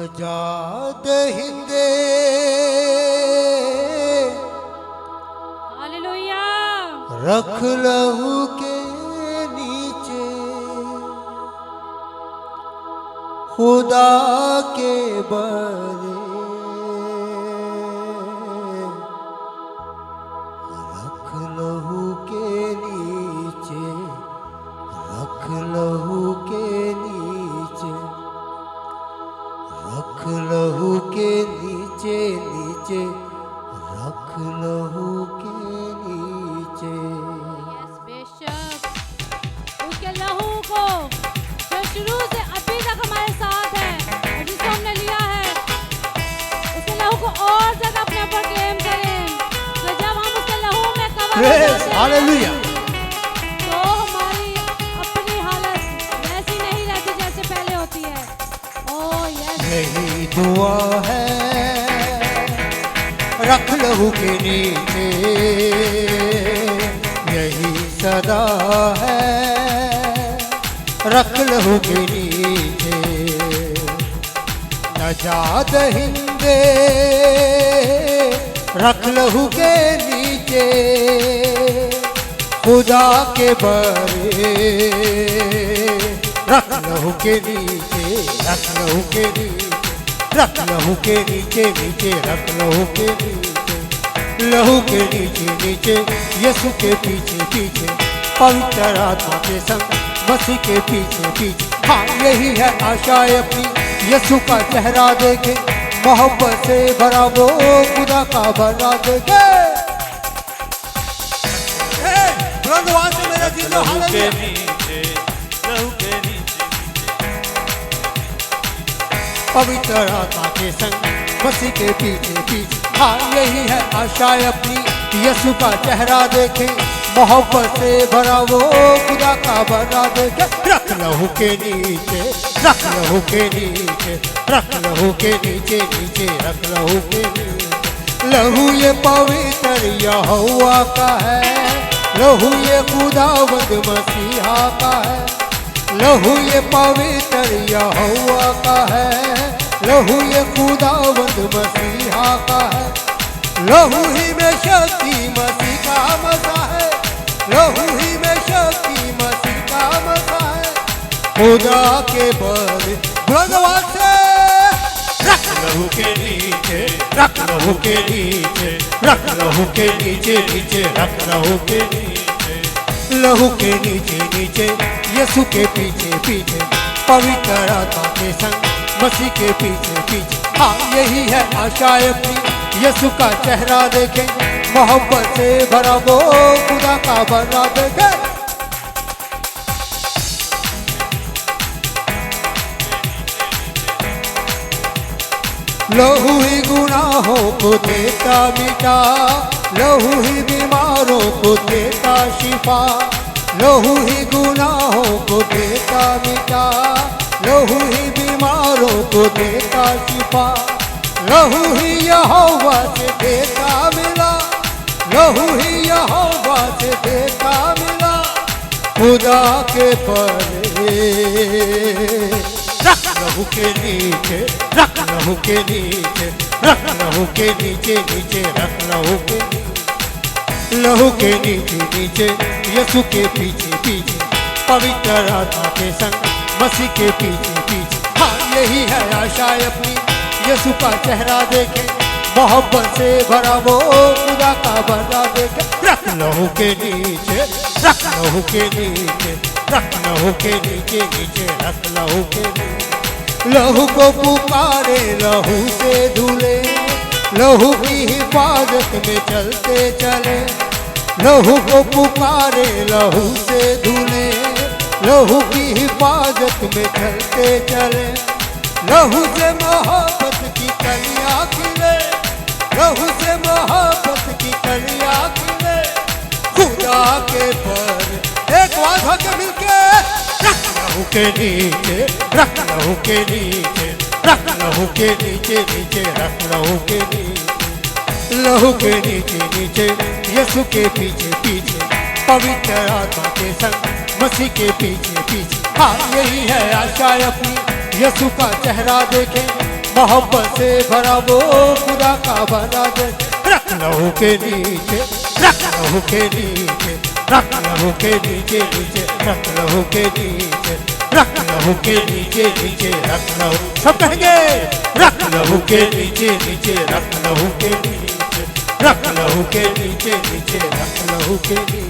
नजात हिंदे hallelujah. रख लहू के नीचे खुदा के बरे रख लहू के नीचे रख लहू के नीचे रख लहू के नीचे नीचे रख लहू के नीचे। यस बेशक उसके लहू को जो शुरू से अभी तक हमारे साथ है और जिसको हमने लिया है, उसके लहू को और ज्यादा अपने ऊपर क्लेम करें। तो जब हम उसके लहू में कवर हो जाते हैं, हालेलुया, तो हमारी अपनी हालत वैसी नहीं रहती जैसे पहले होती है। ओह यस, यही दुआ है रख लहू के नीचे, यही सदा है रख लहू के नीचे। नजात हिंदे रख लहू के नीचे खुदा के बरे रख लहू के नीचे रख लहू के नीचे रख लहू के नीचे नीचे रख लहू के नीचे लहू के नीचे नीचे यीशु के पीछे पीछे पवित्र आत्मा के संग मसीह के पीछे पीछे। हाँ यही है आशाएं अपनी यीशु का चेहरा देखे, मोहब्बत से भरा वो खुदा का बना देखे। भगवान से मेरा दिल लहू के नीचे लहू के नीचे पवित्र आत्मा के संग मसीह के पीछे पीछे। हाँ यही है आशाएं अपनी यीशु का चेहरा देखे, मोहब्बत से भरा वो खुदा का बना देखे। रख लहू के नीचे रख लहू के नीचे रख लहू के नीचे नीचे रख लहू के नीचे। लहू ये पवित्र यहोवा का है, लहू ये खुदावंद मसीहा का है। लहू ये पवित्र यहोवा का है, लहू ये खुदावंद मसीहा का है। लहू ही में शक्ति मसीह का मसा है, लहू ही में शक्ति मसीह का मसा है। खुदा के बल भगवान से रख लहू के नीचे रख लहू के नीचे रख लहू के नीचे नीचे रख लहू के नीचे लहू के नीचे नीचे यीशु के पीछे पीछे पवित्र आत्मा के संग मसीह के पीछे पीछे। हाँ यही है आशाएं अपनी यीशु का चेहरा देखे, मोहब्बत से भरा वो खुदा का बना देखे। लहू ही गुनाहों को देता मिटा, लहू ही बीमारों को देता शिफा। लहू ही गुनाहों को देता मिटा, लहू ही बीमारों को देता शिफा। लहू ही यहोवा से देता मिला, लहू ही यहोवा से देता मिला। खुदा के परे रख लहू के नीचे रख लहू के नीचे रख लहू के नीचे नीचे रख लहू के नीचे लहू के नीचे नीचे यीशु के पीछे पीछे पवित्र आत्मा के संग मसीह के पीछे पीछे। हाँ यही है आशाएं अपनी यीशु का चेहरा देखे, मोहब्बत से भरा वो खुदा का बना देखे। रख लहू के नीचे रख लहू के नीचे रख लहू के नीचे नीचे रख लहू के नीचे। लहू को पुकारे लहू से धुले, लहू की हिफाजत में चलते चले। लहू को पुकारे लहू से धुले, लहू की हिफाजत में चलते चले। लहू से मोहब्बत की कलियां खिले, लहू से मोहब्बत की कलियां खिले। खुदा के पर एक बार होके मिलके रख लहू के नीचे रख लहू के नीचे रख लहू के नीचे नीचे रख लहू के नीचे लहू के नीचे नीचे यीशु के पीछे पीछे पवित्र आत्मा के संग मसीह के पीछे पीछे। हाँ यही है आशाएं अपनी यीशु का चेहरा देखे, मोहब्बत से भरा वो खुदा का बना दे। रख लहू के नीचे, रख लहू के नीचे, रख लहू के नीचे नीचे, रख लहू के नीचे, रख लहू के नीचे नीचे, रख लहू, सब कहेंगे रख लहू के नीचे नीचे, रख लहू के नीचे, रख लहू के नीचे नीचे, रख लहू के नीचे।